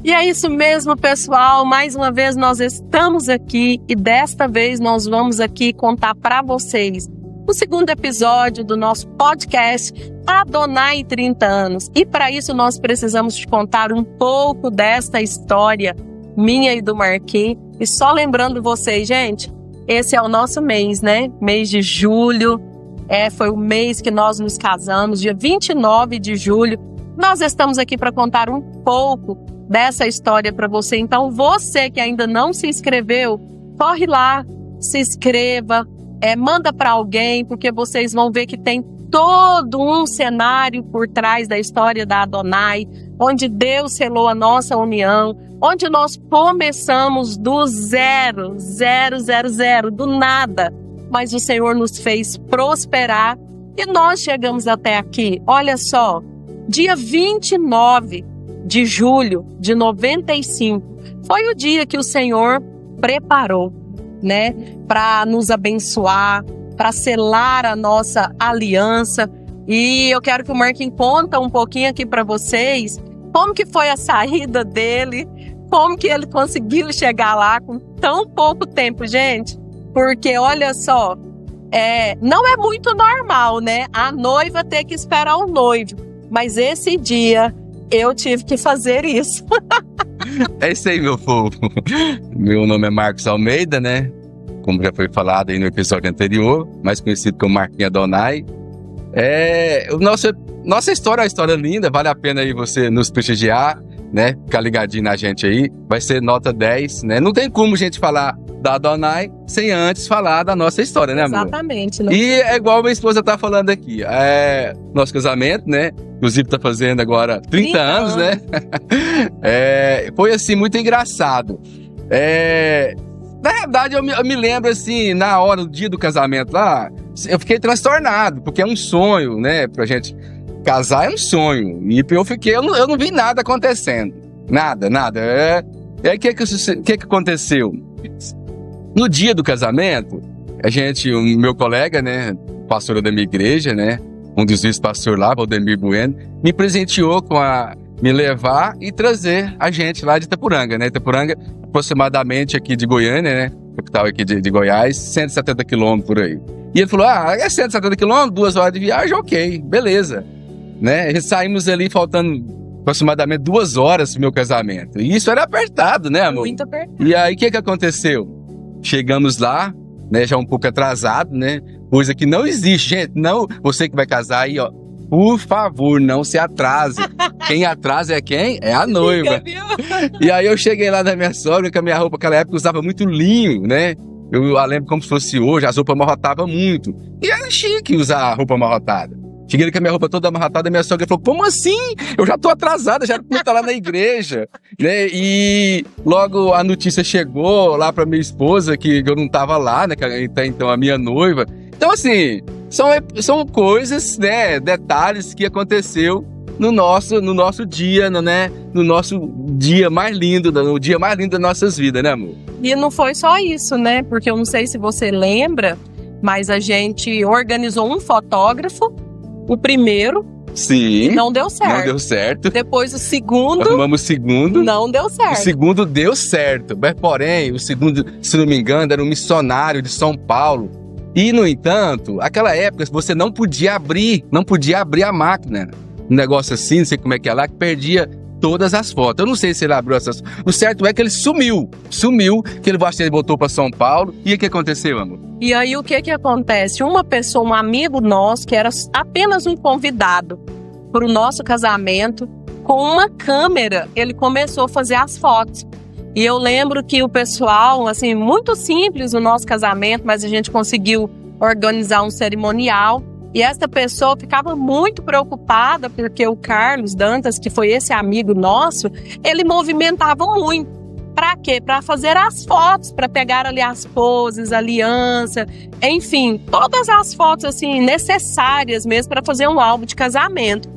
E é isso mesmo, pessoal. Mais uma vez nós estamos aqui e desta vez nós vamos aqui contar para vocês o segundo episódio do nosso podcast Adonai 30 anos. E para isso nós precisamos te contar um pouco desta história minha e do Marquinhos. E só lembrando vocês, gente, esse é o nosso mês, né? Mês de julho. Foi o mês que nós nos casamos, dia 29 de julho. Nós estamos aqui para contar um pouco dessa história para você. Então, você que ainda não se inscreveu, corre lá, se inscreva, manda para alguém, porque vocês vão ver que tem todo um cenário por trás da história da Adonai, onde Deus selou a nossa união, onde nós começamos do zero, do nada, mas o Senhor nos fez prosperar e nós chegamos até aqui. Olha só, dia 29 de julho de 95, foi o dia que o Senhor preparou, né, para nos abençoar, para selar a nossa aliança. E eu quero que o Marquinhos conta um pouquinho aqui para vocês como que foi a saída dele, como que ele conseguiu chegar lá com tão pouco tempo, gente. Porque olha só, não é muito normal, né, a noiva ter que esperar o noivo, mas esse dia eu tive que fazer isso. É isso aí, meu povo. Meu nome é Marcos Almeida, né? Como já foi falado aí no episódio anterior, mais conhecido como Marquinhos Adonai. Nossa história é uma história linda, vale a pena aí você nos prestigiar, né? Ficar ligadinho na gente aí. Vai ser nota 10, né? Não tem como a gente falar da Adonai sem antes falar da nossa história, né, amor? Exatamente. Né? E é igual a minha esposa tá falando aqui. Nosso casamento, né? Inclusive tá fazendo agora 30 anos, né? Foi assim, muito engraçado. Na verdade, eu me lembro assim, na hora, no dia do casamento lá, eu fiquei transtornado, porque é um sonho, né? Pra gente casar é um sonho. E eu não vi nada acontecendo. Nada. O que aconteceu? No dia do casamento, o meu colega, né? Pastor da minha igreja, né? Um dos vice-pastores lá, Valdemir Bueno, me presenteou me levar e trazer a gente lá de Itapuranga, né? Itapuranga, aproximadamente aqui de Goiânia, né? Capital aqui de Goiás, 170 quilômetros por aí. E ele falou, 170 quilômetros, 2 horas de viagem, ok, beleza. Né? E saímos ali faltando aproximadamente 2 horas pro meu casamento. E isso era apertado, né, amor? Muito apertado. E aí, o que aconteceu? Chegamos lá, né, já um pouco atrasado, né? Coisa que não existe, gente. Não, você que vai casar aí, ó, por favor, não se atrase. Quem atrasa é quem? É a noiva. E aí eu cheguei lá na minha sogra, com a minha roupa, naquela época, usava muito linho, né? Eu lembro como se fosse hoje, as roupas amarrotavam muito. E era chique usar roupa amarrotada. Cheguei com a minha roupa toda amarrotada, minha sogra falou, como assim? Eu já tô atrasada, já não tá lá na igreja, né? E logo a notícia chegou lá pra minha esposa, que eu não tava lá, né? Até então a minha noiva. Então assim, são coisas, né? Detalhes que aconteceu no nosso dia, né? No nosso dia mais lindo, no dia mais lindo das nossas vidas, né, amor? E não foi só isso, né? Porque eu não sei se você lembra, mas a gente organizou um fotógrafo. O primeiro, sim, não deu certo. Não deu certo. Depois o segundo, arrumamos o segundo, não deu certo. O segundo deu certo, mas porém, o segundo, se não me engano, era um missionário de São Paulo. E, no entanto, aquela época, você não podia abrir a máquina. Um negócio assim, não sei como é que é lá, que perdia todas as fotos. Eu não sei se ele abriu essas... O certo é que ele sumiu, que ele voltou para São Paulo. E o que aconteceu, amor? E aí o que acontece? Uma pessoa, um amigo nosso, que era apenas um convidado para o nosso casamento, com uma câmera, ele começou a fazer as fotos. E eu lembro que o pessoal, assim, muito simples o nosso casamento, mas a gente conseguiu organizar um cerimonial. E essa pessoa ficava muito preocupada porque o Carlos Dantas, que foi esse amigo nosso, ele movimentava muito. Para quê? Para fazer as fotos, para pegar ali as poses, a aliança, enfim, todas as fotos assim necessárias mesmo para fazer um álbum de casamento.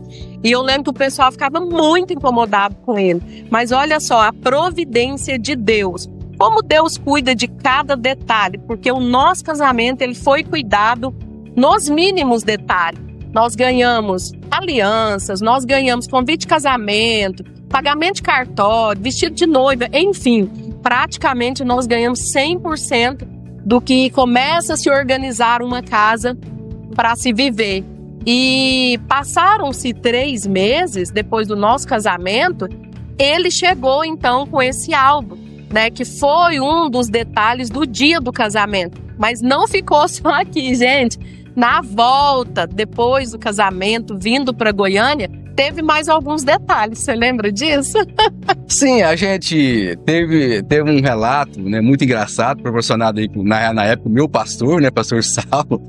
E eu lembro que o pessoal ficava muito incomodado com ele. Mas olha só, a providência de Deus. Como Deus cuida de cada detalhe, porque o nosso casamento ele foi cuidado nos mínimos detalhes. Nós ganhamos alianças, nós ganhamos convite de casamento, pagamento de cartório, vestido de noiva, enfim, praticamente nós ganhamos 100% do que começa a se organizar uma casa para se viver. E passaram-se 3 meses depois do nosso casamento, ele chegou então com esse álbum, né, que foi um dos detalhes do dia do casamento. Mas não ficou só aqui, gente. Na volta, depois do casamento, vindo para Goiânia, teve mais alguns detalhes. Você lembra disso? Sim, a gente teve um relato, né, muito engraçado, proporcionado aí na época o meu pastor, né, pastor Saulo.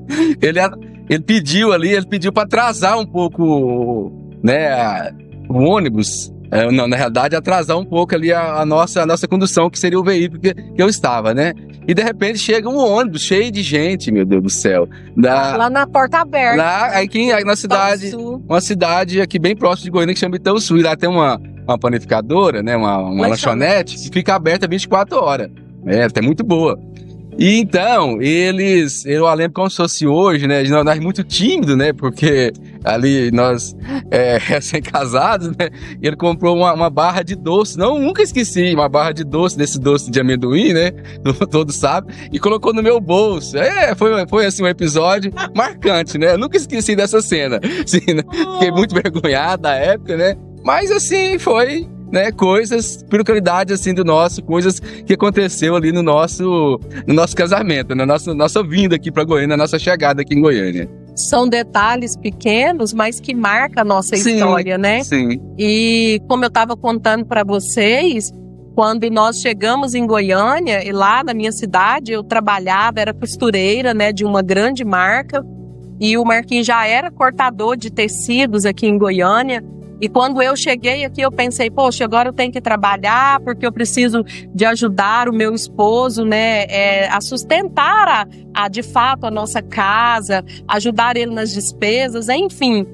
Ele pediu para atrasar um pouco, né, o ônibus. Não, na realidade, atrasar um pouco ali a nossa condução, que seria o veículo que eu estava, né? E de repente chega um ônibus cheio de gente, meu Deus do céu. Lá na porta aberta. Aqui na cidade, uma cidade aqui bem próxima de Goiânia, que chama Itaúsu. E lá tem uma panificadora, né? Uma lanchonete que fica aberta 24 horas. É muito boa. E então, eu lembro como se fosse hoje, né? Nós muito tímidos, né? Porque ali nós, recém-casados, né? Ele comprou uma barra de doce. Nunca esqueci, uma barra de doce, desse doce de amendoim, né? Todos sabem. E colocou no meu bolso. Foi assim um episódio marcante, né? Eu nunca esqueci dessa cena. Assim, né? Fiquei muito vergonhado na época, né? Mas assim, foi... né, coisas, peculiaridades assim coisas que aconteceu ali no nosso casamento, na nossa vinda aqui para Goiânia, na nossa chegada aqui em Goiânia. São detalhes pequenos, mas que marcam a nossa história, né? Sim. E como eu estava contando para vocês, quando nós chegamos em Goiânia, e lá na minha cidade, eu trabalhava, era costureira, né, de uma grande marca, e o Marquinhos já era cortador de tecidos aqui em Goiânia. E quando eu cheguei aqui, eu pensei, poxa, agora eu tenho que trabalhar porque eu preciso de ajudar o meu esposo, né, a sustentar de fato a nossa casa, ajudar ele nas despesas, enfim.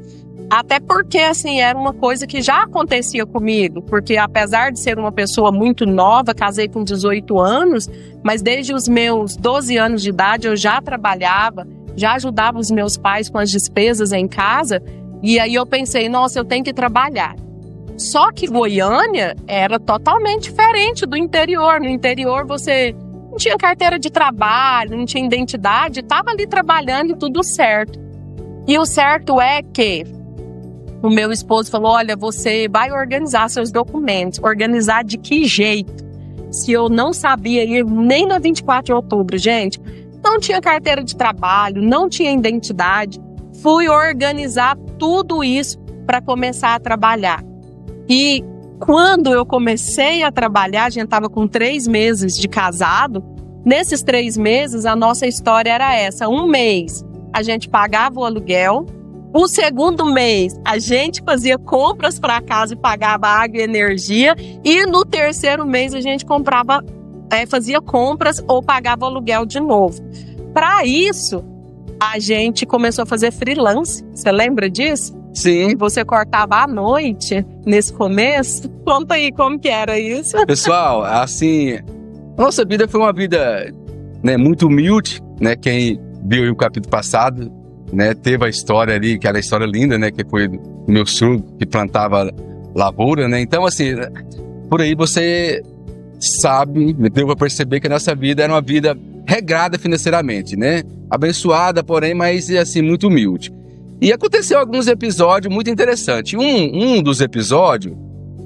Até porque, assim, era uma coisa que já acontecia comigo, porque apesar de ser uma pessoa muito nova, casei com 18 anos, mas desde os meus 12 anos de idade eu já trabalhava, já ajudava os meus pais com as despesas em casa. E aí eu pensei, nossa, eu tenho que trabalhar. Só que Goiânia era totalmente diferente do interior. No interior você não tinha carteira de trabalho, não tinha identidade, estava ali trabalhando e tudo certo. E o certo é que o meu esposo falou, olha, você vai organizar seus documentos. Organizar de que jeito? Se eu não sabia ir nem na 24 de outubro, gente, não tinha carteira de trabalho, não tinha identidade. Fui organizar tudo isso para começar a trabalhar. E quando eu comecei a trabalhar, a gente estava com 3 meses de casado. Nesses 3 meses, a nossa história era essa. 1 mês, a gente pagava o aluguel. O segundo mês, a gente fazia compras para casa e pagava água e energia. E no terceiro mês, a gente fazia compras ou pagava o aluguel de novo. Para isso, a gente começou a fazer freelance. Você lembra disso? Sim. Você cortava à noite, nesse começo? Conta aí como que era isso. Pessoal, assim, nossa vida foi uma vida, né, muito humilde, né? Quem viu o capítulo passado, né, teve a história ali, que era a história linda, né? Que foi do meu sogro que plantava lavoura, né? Então, assim, por aí você sabe, deu pra perceber que a nossa vida era uma vida regrada financeiramente, né? Abençoada, porém, mas assim, muito humilde. E aconteceu alguns episódios muito interessantes. Um dos episódios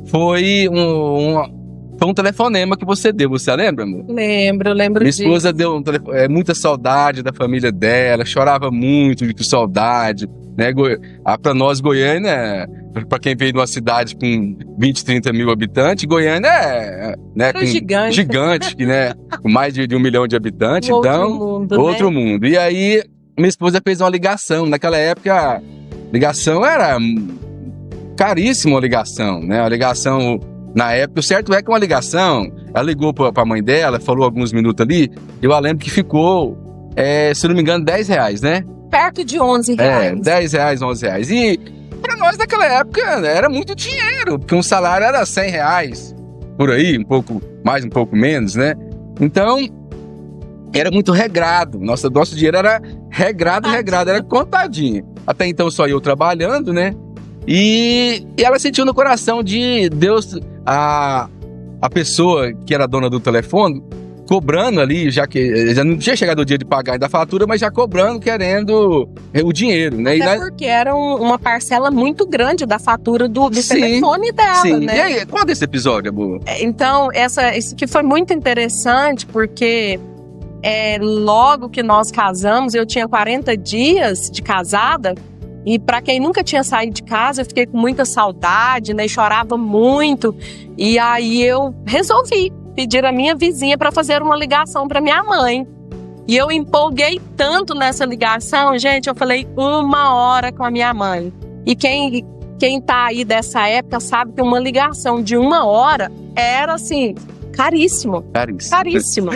foi um telefonema que você deu. Você lembra, amor? Lembro Minha disso. esposa deu muita saudade da família dela, chorava muito de saudade, né? Para nós, Goiânia, para quem veio de uma cidade com 20, 30 mil habitantes, Goiânia é, né, gigante, né? Com mais de 1 milhão de habitantes. Outro mundo. E aí, minha esposa fez uma ligação. Naquela época, a ligação era caríssima, a ligação, né? A ligação, na época, o certo é que uma ligação, ela ligou para a mãe dela, falou alguns minutos ali, eu lembro que ficou, se não me engano, R$10, né? Perto de R$11. R$10, R$11. E para nós, naquela época, era muito dinheiro, porque um salário era R$100, por aí, um pouco mais, um pouco menos, né? Então, era muito regrado. Nosso dinheiro era regrado, era contadinho. Até então, só eu trabalhando, né? E ela sentiu no coração de Deus, a pessoa que era dona do telefone, cobrando ali, já que já não tinha chegado o dia de pagar ainda a fatura, mas já cobrando, querendo o dinheiro, né? Até porque era uma parcela muito grande da fatura do telefone dela, sim. né? E aí, qual desse episódio, amor? Então, isso que foi muito interessante, porque logo que nós casamos, eu tinha 40 dias de casada, e para quem nunca tinha saído de casa, eu fiquei com muita saudade, né? E chorava muito, e aí eu resolvi pedir a minha vizinha para fazer uma ligação para minha mãe. E eu empolguei tanto nessa ligação, gente, eu falei 1 hora com a minha mãe. E quem tá aí dessa época sabe que uma ligação de 1 hora era, assim, caríssimo. Caríssimo.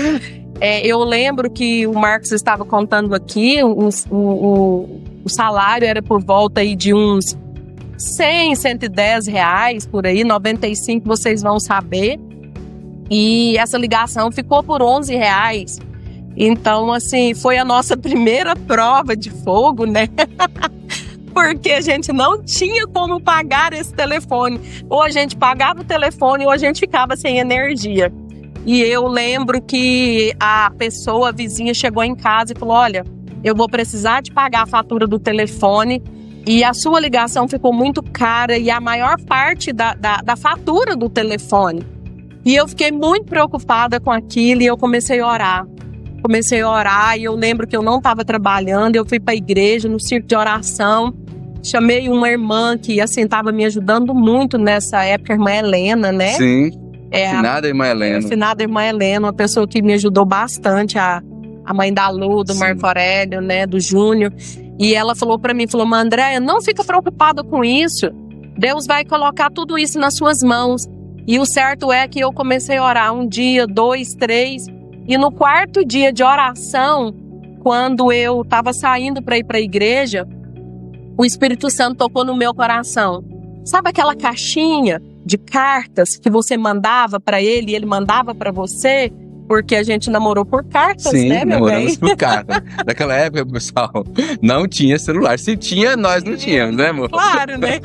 Eu lembro que o Marcos estava contando aqui, o salário era por volta aí de uns 100, 110 reais, por aí, 95 vocês vão saber. E essa ligação ficou por 11 reais. Então, assim, foi a nossa primeira prova de fogo, né? Porque a gente não tinha como pagar esse telefone. Ou a gente pagava o telefone ou a gente ficava sem energia. E eu lembro que a vizinha, chegou em casa e falou: olha, eu vou precisar de pagar a fatura do telefone e a sua ligação ficou muito cara e a maior parte da fatura do telefone. E eu fiquei muito preocupada com aquilo e eu comecei a orar. E eu lembro que eu não estava trabalhando, eu fui para a igreja, no círculo de oração. Chamei uma irmã que, assim, estava me ajudando muito nessa época, a irmã Helena, né? Sim, finada irmã Helena. Finada irmã Helena, uma pessoa que me ajudou bastante, a mãe da Lu, do Marco Aurélio, né, do Júnior. E ela falou para mim, mas Andréia, não fica preocupada com isso. Deus vai colocar tudo isso nas suas mãos. E o certo é que eu comecei a orar 1 dia, 2, 3. E no 4º dia de oração, quando eu estava saindo para ir para a igreja, o Espírito Santo tocou no meu coração. Sabe aquela caixinha de cartas que você mandava para ele e ele mandava para você? Porque a gente namorou por cartas, sim, né, meu bem? Namoramos por cartas. Naquela época, pessoal, não tinha celular. Se tinha, nós não tínhamos, né, amor? Claro, né?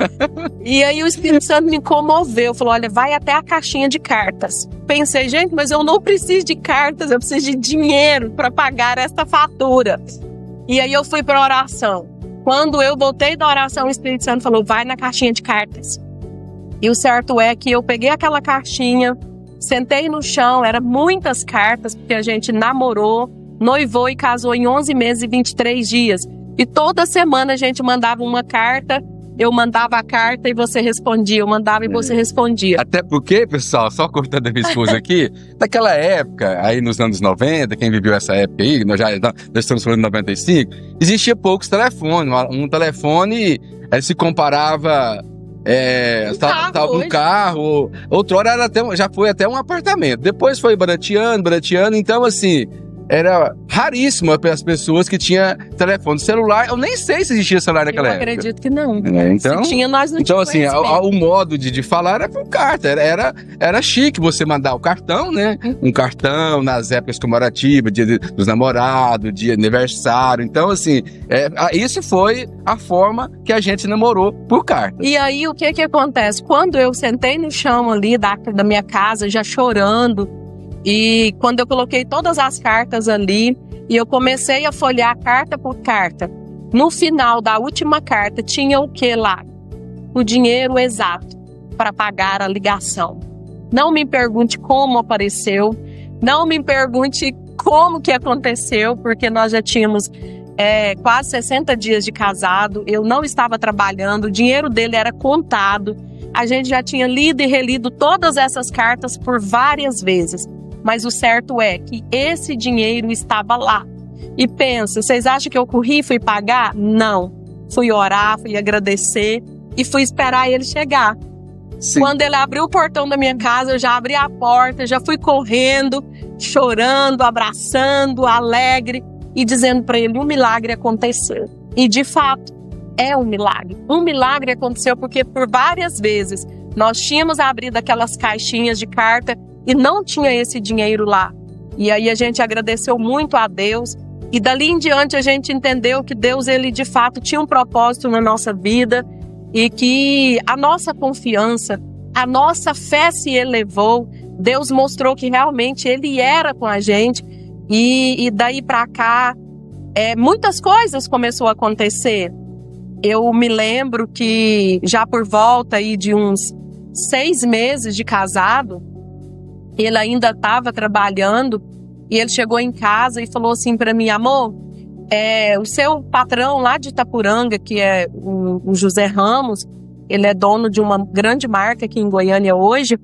E aí o Espírito Santo me comoveu. Falou, olha, vai até a caixinha de cartas. Pensei, gente, mas eu não preciso de cartas, eu preciso de dinheiro para pagar esta fatura. E aí eu fui para a oração. Quando eu voltei da oração, o Espírito Santo falou, vai na caixinha de cartas. E o certo é que eu peguei aquela caixinha, sentei no chão, eram muitas cartas, porque a gente namorou, noivou e casou em 11 meses e 23 dias. E toda semana a gente mandava uma carta, eu mandava a carta e você respondia, eu mandava e você respondia. Até porque, pessoal, só cortando a minha esposa aqui, naquela época, aí nos anos 90, quem viveu essa época aí, nós estamos falando de 95, existia poucos telefones. Um telefone se comparava... um carro, outrora já foi até um apartamento, depois foi barateando, então assim, era raríssimo as pessoas que tinham telefone celular. Eu nem sei se existia celular naquela época. Eu acredito que não. Então, se tinha, nós não tínhamos. Então assim, o modo de falar era por carta, era chique você mandar o cartão, né? Um cartão nas épocas comemorativas, dia dos namorados, dia aniversário. Então assim, isso foi a forma que a gente namorou por carta. E aí, o que acontece? Quando eu sentei no chão ali da minha casa, já chorando, e quando eu coloquei todas as cartas ali, e eu comecei a folhear carta por carta, no final da última carta tinha o que lá? O dinheiro exato para pagar a ligação. Não me pergunte como apareceu, não me pergunte como que aconteceu, porque nós já tínhamos quase 60 dias de casado, eu não estava trabalhando, o dinheiro dele era contado, a gente já tinha lido e relido todas essas cartas por várias vezes, mas o certo é que esse dinheiro estava lá. E pensa, vocês acham que eu corri e fui pagar? Não. Fui orar, fui agradecer e fui esperar ele chegar. Sim. Quando ele abriu o portão da minha casa, eu já abri a porta, já fui correndo, chorando, abraçando, alegre e dizendo para ele, um milagre aconteceu. E de fato, é um milagre. Um milagre aconteceu porque por várias vezes nós tínhamos abrido aquelas caixinhas de carta e não tinha esse dinheiro lá. E aí a gente agradeceu muito a Deus. E dali em diante a gente entendeu que Deus, ele de fato tinha um propósito na nossa vida. e que a nossa confiança, a nossa fé se elevou. Deus mostrou que realmente Ele era com a gente, e daí para cá muitas coisas começaram a acontecer. Eu me lembro que já por volta aí de uns 6 meses de casado, ele ainda estava trabalhando, e ele chegou em casa e falou assim para mim: amor, o seu patrão lá de Itapuranga, que é o José Ramos, ele é dono de uma grande marca aqui em Goiânia hoje,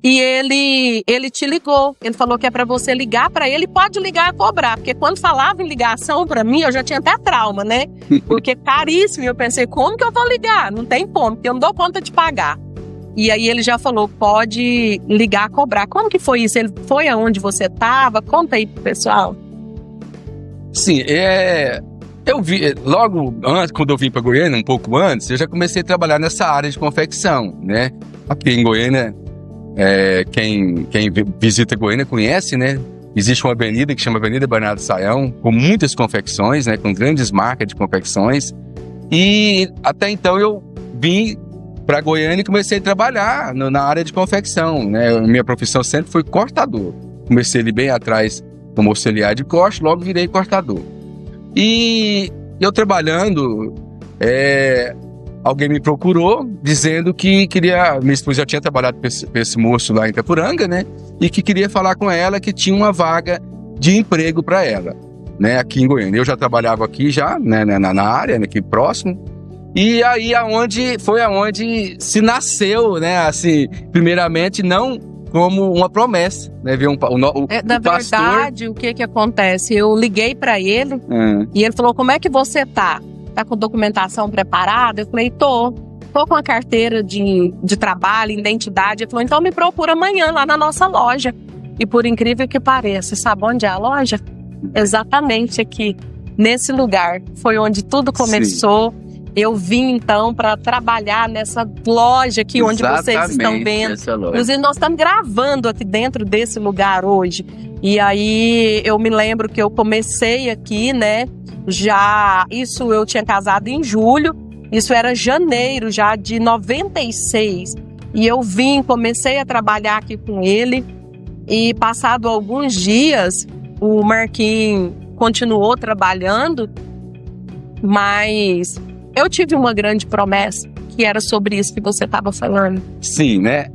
e ele te ligou. Ele falou que é para você ligar para ele, pode ligar e cobrar, porque quando falava em ligação para mim, eu já tinha até trauma, né? Porque caríssimo, e eu pensei, como que eu vou ligar? Não tem como, porque eu não dou conta de pagar. E aí ele já falou, pode ligar a cobrar. Como que foi isso? Ele foi aonde você estava? Conta aí pro pessoal. Sim, eu vi, logo antes, quando eu vim para Goiânia, um pouco antes, eu já comecei a trabalhar nessa área de confecção, né? Aqui em Goiânia, quem visita Goiânia conhece, né? Existe uma avenida que chama Avenida Bernardo Sayão, com muitas confecções, né? Com grandes marcas de confecções. E até então eu vim para Goiânia e comecei a trabalhar na área de confecção, né? Minha profissão sempre foi cortador. Comecei ali bem atrás como auxiliar de corte, logo virei cortador. E eu trabalhando, alguém me procurou dizendo que queria... Minha esposa já tinha trabalhado para esse moço lá em Itapuranga, né? E que queria falar com ela que tinha uma vaga de emprego para ela, né? Aqui em Goiânia. Eu já trabalhava aqui já, né? Na área, aqui próximo. E aí foi aonde se nasceu, né? Assim, primeiramente, não como uma promessa, né? Ver na verdade, pastor... o que acontece? Eu liguei para ele e ele falou, como é que você tá? Tá com documentação preparada? Eu falei, tô com a carteira de trabalho, identidade. Ele falou, então me procura amanhã lá na nossa loja. E por incrível que pareça, sabe onde é a loja? Exatamente aqui, nesse lugar. Foi onde tudo começou. Sim. Eu vim, então, para trabalhar nessa loja aqui, onde vocês estão vendo. Inclusive, nós estamos gravando aqui dentro desse lugar hoje. E aí, eu me lembro que eu comecei aqui, né? Isso eu tinha casado em julho. Isso era janeiro já de 96. E eu comecei a trabalhar aqui com ele. E passado alguns dias, o Marquinhos continuou trabalhando, mas... eu tive uma grande promessa, que era sobre isso que você estava falando. Sim, né?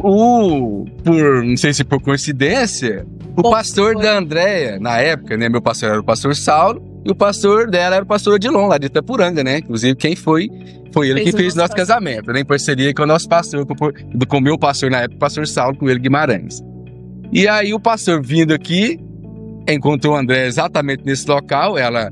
Não sei se por coincidência, o pastor da Andréia, na época, né? Meu pastor era o pastor Saulo, e o pastor dela era o pastor Odilon, lá de Itapuranga, né? Inclusive, quem foi ele que fez nosso casamento, né? Em parceria com o nosso pastor, com o meu pastor na época, o pastor Saulo, com ele Guimarães. E aí, o pastor vindo aqui, encontrou a Andréia exatamente nesse local, ela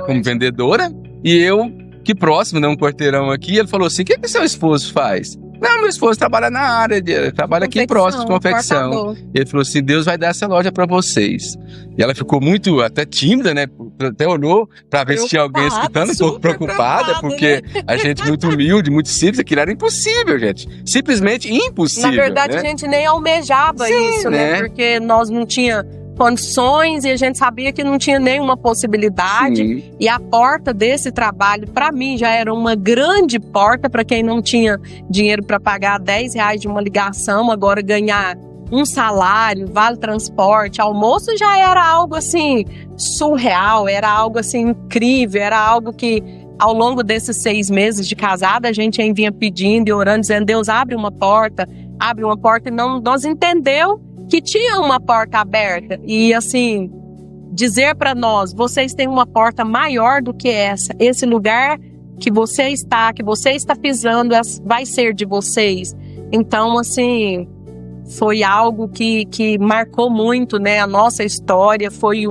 como vendedora, e eu, que próximo, né, um quarteirão aqui, ele falou assim, o que seu esposo faz? Não, meu esposo trabalha na área, trabalha aqui próximo, de confecção. Portador. Ele falou assim, Deus vai dar essa loja para vocês. E ela ficou muito, até tímida, né, até olhou para ver se tinha alguém escutando, um pouco preocupada, porque né? A gente muito humilde, muito simples, aquilo era impossível, gente. Simplesmente impossível. Na verdade, né? A gente nem almejava isso, né, porque nós não tinha condições e a gente sabia que não tinha nenhuma possibilidade. Sim. E a porta desse trabalho, para mim, já era uma grande porta para quem não tinha dinheiro para pagar R$10 de uma ligação, agora ganhar um salário, vale transporte, almoço já era algo assim surreal, era algo assim incrível, era algo que ao longo desses 6 meses de casada a gente vinha pedindo e orando, dizendo, Deus, abre uma porta, e não, nós entendeu que tinha uma porta aberta e assim, dizer para nós, vocês têm uma porta maior do que essa, esse lugar que você está pisando vai ser de vocês. Então assim, foi algo que marcou muito, né, a nossa história, foi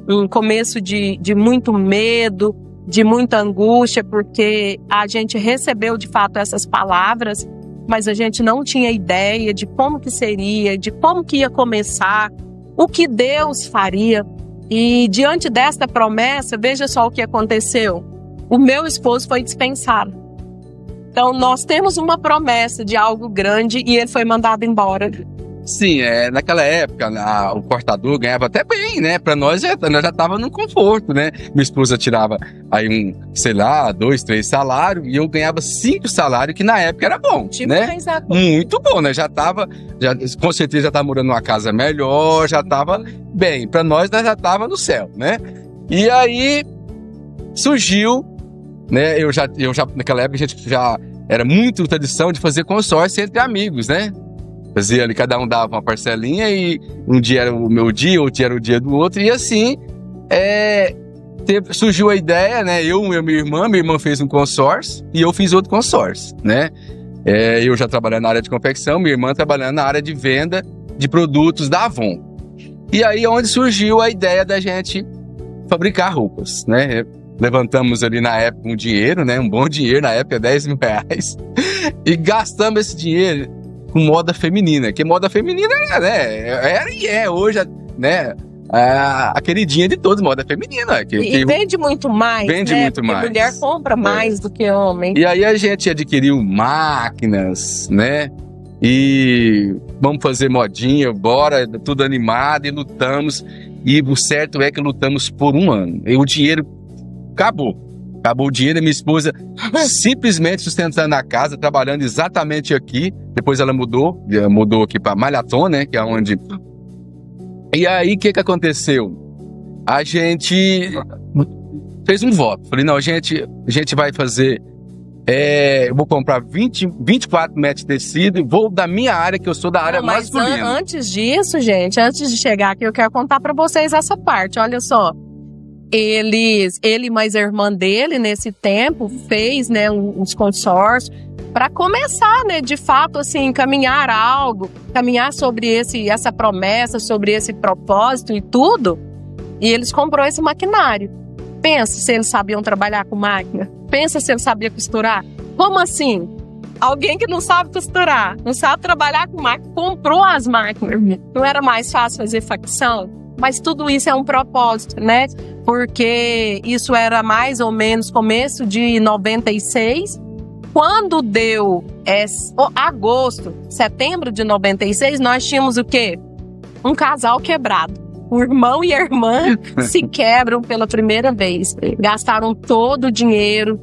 um começo de muito medo, de muita angústia, porque a gente recebeu de fato essas palavras, mas a gente não tinha ideia de como que seria, de como que ia começar, o que Deus faria. E diante desta promessa, veja só o que aconteceu. O meu esposo foi dispensado. Então, nós temos uma promessa de algo grande e ele foi mandado embora. Sim, naquela época, o cortador ganhava até bem, né? Pra nós já tava no conforto, né? Minha esposa tirava aí 2, 3 salários, e eu ganhava 5 salários, que na época era bom, né? Muito bom, né? Com certeza já tava morando numa casa melhor, já tava bem. Pra nós já tava no céu, né? E aí, surgiu, né? Eu já naquela época, a gente já era muito tradição de fazer consórcio entre amigos, né? Fazia ali, cada um dava uma parcelinha e um dia era o meu dia, outro dia era o dia do outro. E assim, surgiu a ideia, né? Eu e minha irmã fez um consórcio e eu fiz outro consórcio, né? Eu já trabalhando na área de confecção, minha irmã trabalhando na área de venda de produtos da Avon. E aí é onde surgiu a ideia da gente fabricar roupas, né? Levantamos ali na época um dinheiro, né? Um bom dinheiro, na época R$10.000. E gastamos esse dinheiro com moda feminina, que moda feminina era e é hoje, né? A queridinha de todos, moda feminina. E vende muito mais, vende né? muito porque mais. Mulher compra mais do que homem. E aí a gente adquiriu máquinas, né? E vamos fazer modinha, bora, tudo animado, e lutamos. E o certo é que lutamos por 1 ano. E o dinheiro acabou o dinheiro, e minha esposa simplesmente sustentando a casa, trabalhando exatamente aqui. Depois ela mudou aqui para Malhaton, né? Que é onde... E aí, o que aconteceu? A gente fez um voto. Falei, não, a gente vai fazer... eu vou comprar 24 metros de tecido e vou da minha área, que eu sou da área masculina. Antes disso, gente, antes de chegar aqui, eu quero contar para vocês essa parte. Olha só. Ele mais a irmã dele, nesse tempo, fez, né, uns consórcios para começar, né, de fato, assim, caminhar sobre essa promessa, sobre esse propósito e tudo. E eles compraram esse maquinário. Pensa se eles sabiam trabalhar com máquina. Pensa se eles sabiam costurar. Como assim? Alguém que não sabe costurar, não sabe trabalhar com máquina, comprou as máquinas. Não era mais fácil fazer facção? Mas tudo isso é um propósito, né? Porque isso era mais ou menos começo de 96. Quando deu setembro de 96, nós tínhamos o quê? Um casal quebrado. O irmão e a irmã se quebram pela primeira vez. Gastaram todo o dinheiro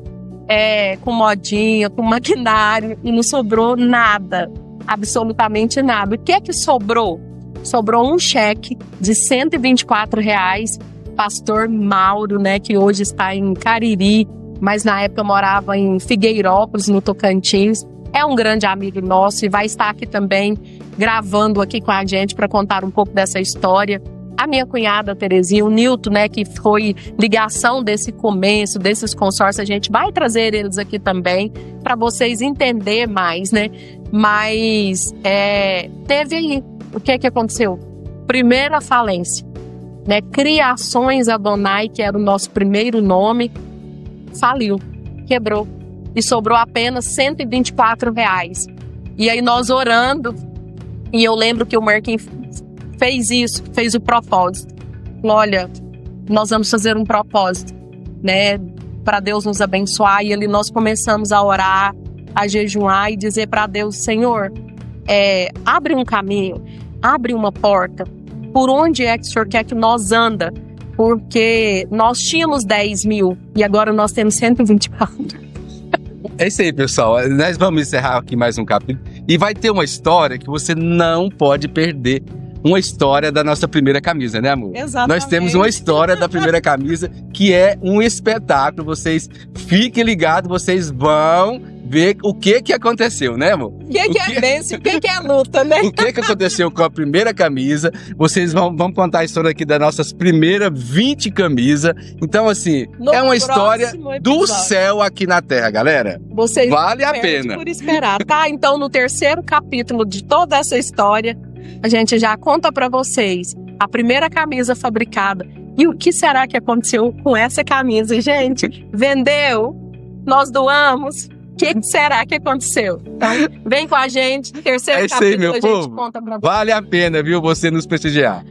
com modinha, com maquinário, e não sobrou nada. Absolutamente nada. O que é que sobrou? Sobrou um cheque de R$124, pastor Mauro, né, que hoje está em Cariri, mas na época morava em Figueirópolis, no Tocantins. É um grande amigo nosso e vai estar aqui também, gravando aqui com a gente para contar um pouco dessa história. A minha cunhada Terezinha, o Nilton, né, que foi ligação desse começo, desses consórcios, a gente vai trazer eles aqui também para vocês entenderem mais, né? Mas teve aí, o que aconteceu? Primeira falência, né? Criações Adonai, que era o nosso primeiro nome, faliu, quebrou e sobrou apenas R$124. E aí nós orando, e eu lembro que o Marquinhos fez o propósito. Olha, nós vamos fazer um propósito, né, para Deus nos abençoar. E ali nós começamos a orar, a jejuar e dizer para Deus: Senhor, abre um caminho, abre uma porta. Por onde é que o Senhor quer que nós anda? Porque nós tínhamos 10 mil e agora nós temos 124. É isso aí, pessoal. Nós vamos encerrar aqui mais um capítulo. E vai ter uma história que você não pode perder. Uma história da nossa primeira camisa, né, amor? Exatamente. Nós temos uma história da primeira camisa que é um espetáculo. Vocês fiquem ligados, vocês vão ver o que aconteceu, né, amor? O que é bênção, o que é luta, né? O que aconteceu com a primeira camisa. Vocês vão contar a história aqui das nossas primeiras 20 camisas. Então, assim, é uma história do céu aqui na Terra, galera. Vocês vale a pena. Por esperar, tá? Então, no terceiro capítulo de toda essa história, a gente já conta pra vocês a primeira camisa fabricada. E o que será que aconteceu com essa camisa, gente? Vendeu? Nós doamos? O que será que aconteceu? Então, vem com a gente. Terceiro capítulo, meu a gente povo. conta pra vocês. Vale a pena, viu, você nos prestigiar.